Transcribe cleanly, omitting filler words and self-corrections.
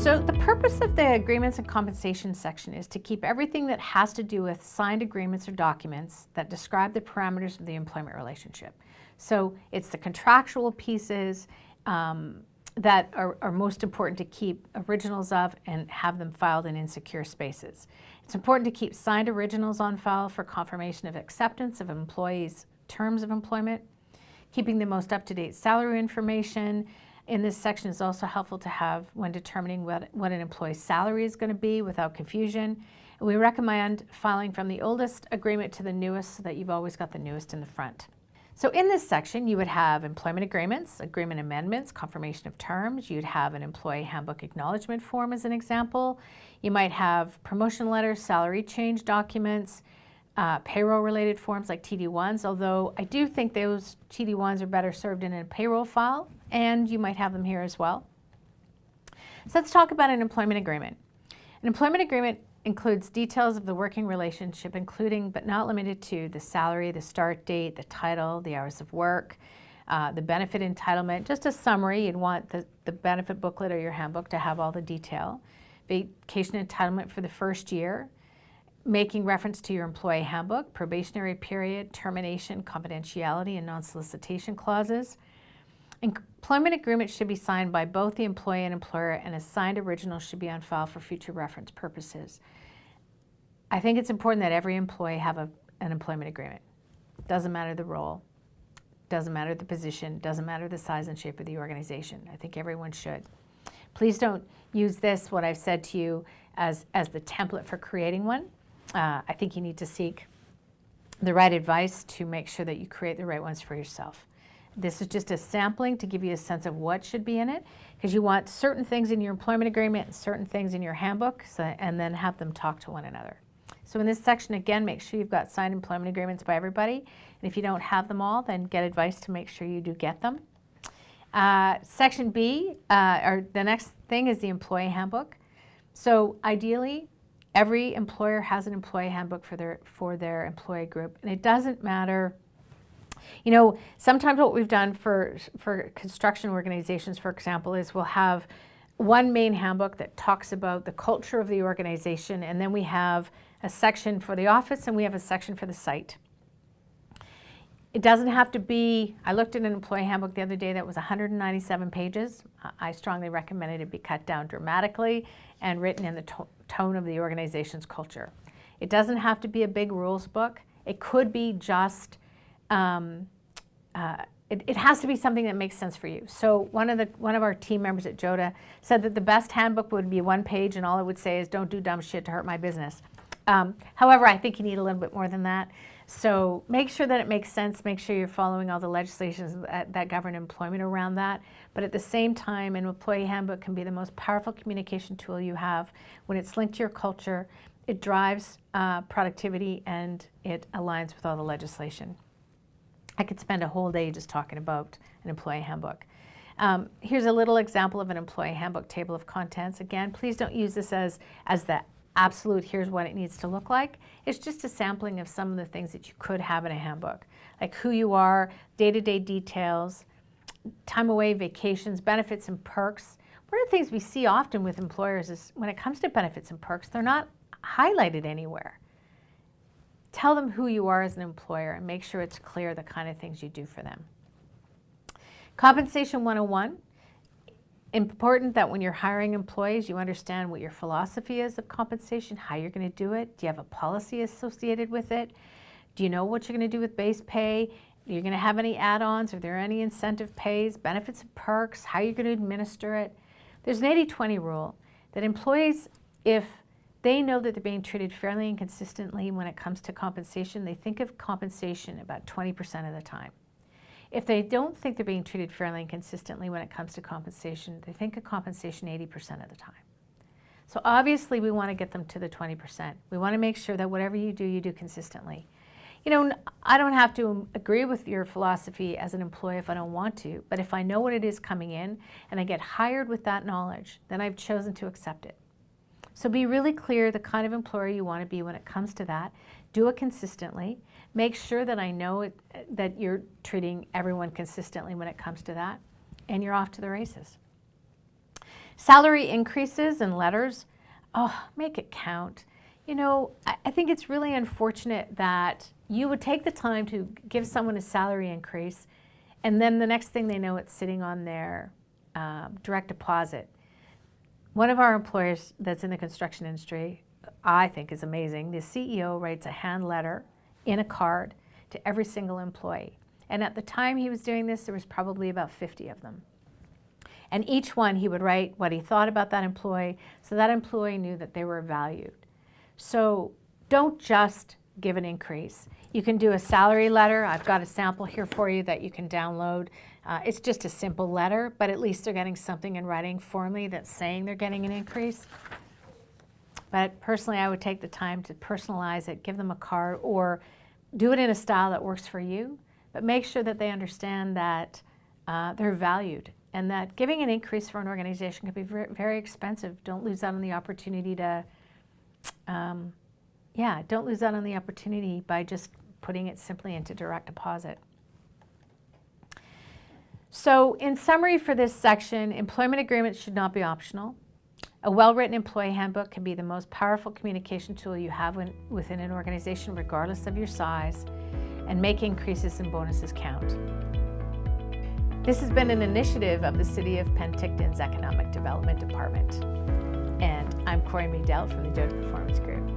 So the purpose of the agreements and compensation section is to keep everything that has to do with signed agreements or documents that describe the parameters of the employment relationship. So it's the contractual pieces that are most important to keep originals of and have them filed in insecure spaces. It's important to keep signed originals on file for confirmation of acceptance of employees' terms of employment. Keeping the most up-to-date salary information in this section is also helpful to have when determining what an employee's salary is going to be without confusion. And we recommend filing from the oldest agreement to the newest so that you've always got the newest in the front. So in this section, you would have employment agreements, agreement amendments, confirmation of terms. You'd have an employee handbook acknowledgement form as an example. You might have promotion letters, salary change documents, payroll-related forms like TD1s, although I do think those TD1s are better served in a payroll file, and you might have them here as well. So let's talk about an employment agreement. An employment agreement includes details of the working relationship, including but not limited to the salary, the start date, the title, the hours of work, the benefit entitlement. Just a summary, you'd want the benefit booklet or your handbook to have all the detail. Vacation entitlement for the first year, making reference to your employee handbook, probationary period, termination, confidentiality, and non-solicitation clauses. Employment agreements should be signed by both the employee and employer, and a signed original should be on file for future reference purposes. I think it's important that every employee have an employment agreement. Doesn't matter the role, doesn't matter the position, doesn't matter the size and shape of the organization. I think everyone should. Please don't use this, what I've said to you, as the template for creating one. I think you need to seek the right advice to make sure that you create the right ones for yourself. This is just a sampling to give you a sense of what should be in it, because you want certain things in your employment agreement and certain things in your handbook, and then have them talk to one another. So in this section, again, make sure you've got signed employment agreements by everybody, and if you don't have them all, then get advice to make sure you do get them. Section B, or the next thing, is the employee handbook. So ideally, every employer has an employee handbook for their employee group, and it doesn't matter. You know, sometimes what we've done for construction organizations, for example, is we'll have one main handbook that talks about the culture of the organization, and then we have a section for the office and we have a section for the site. It doesn't have to be, I looked at an employee handbook the other day that was 197 pages. I strongly recommended it be cut down dramatically and written in the tone of the organization's culture. It doesn't have to be a big rules book. It could be just it has to be something that makes sense for you. So one of our team members at JOTA said that the best handbook would be 1 page, and all it would say is, "Don't do dumb shit to hurt my business." However, I think you need a little bit more than that. So make sure that it makes sense. Make sure you're following all the legislations that govern employment around that. But at the same time, an employee handbook can be the most powerful communication tool you have when it's linked to your culture. It drives productivity, and it aligns with all the legislation. I could spend a whole day just talking about an employee handbook. Here's a little example of an employee handbook table of contents. Again, please don't use this as the absolute, here's what it needs to look like. It's just a sampling of some of the things that you could have in a handbook, like who you are, day-to-day details, time away, vacations, benefits and perks. One of the things we see often with employers is when it comes to benefits and perks, they're not highlighted anywhere. Tell them who you are as an employer and make sure it's clear the kind of things you do for them. Compensation 101. Important that when you're hiring employees, you understand what your philosophy is of compensation, how you're going to do it. Do you have a policy associated with it? Do you know what you're going to do with base pay? Are you going to have any add-ons? Are there any incentive pays, benefits and perks? How are you going to administer it? There's an 80-20 rule that employees, if they know that they're being treated fairly and consistently when it comes to compensation, they think of compensation about 20% of the time. If they don't think they're being treated fairly and consistently when it comes to compensation, they think of compensation 80% of the time. So obviously we want to get them to the 20%. We want to make sure that whatever you do consistently. You know, I don't have to agree with your philosophy as an employee if I don't want to, but if I know what it is coming in and I get hired with that knowledge, then I've chosen to accept it. So be really clear the kind of employer you want to be when it comes to that. Do it consistently. Make sure that I know that you're treating everyone consistently when it comes to that, and you're off to the races. Salary increases and letters, oh, make it count. You know, I think it's really unfortunate that you would take the time to give someone a salary increase, and then the next thing they know, it's sitting on their direct deposit. One of our employers that's in the construction industry, I think is amazing. The CEO writes a hand letter in a card to every single employee. And at the time he was doing this, there was probably about 50 of them. And each one he would write what he thought about that employee, so that employee knew that they were valued. So don't just give an increase. You can do a salary letter. I've got a sample here for you that you can download. It's just a simple letter, but at least they're getting something in writing formally that's saying they're getting an increase. But personally, I would take the time to personalize it, give them a card, or do it in a style that works for you, but make sure that they understand that they're valued and that giving an increase for an organization can be very, very expensive. Don't lose out on the opportunity to, don't lose out on the opportunity by just putting it simply into direct deposit. So in summary for this section, employment agreements should not be optional. A well-written employee handbook can be the most powerful communication tool you have within an organization, regardless of your size, and make increases and bonuses count. This has been an initiative of the City of Penticton's Economic Development Department. And I'm Corey Meadell from the Doda Performance Group.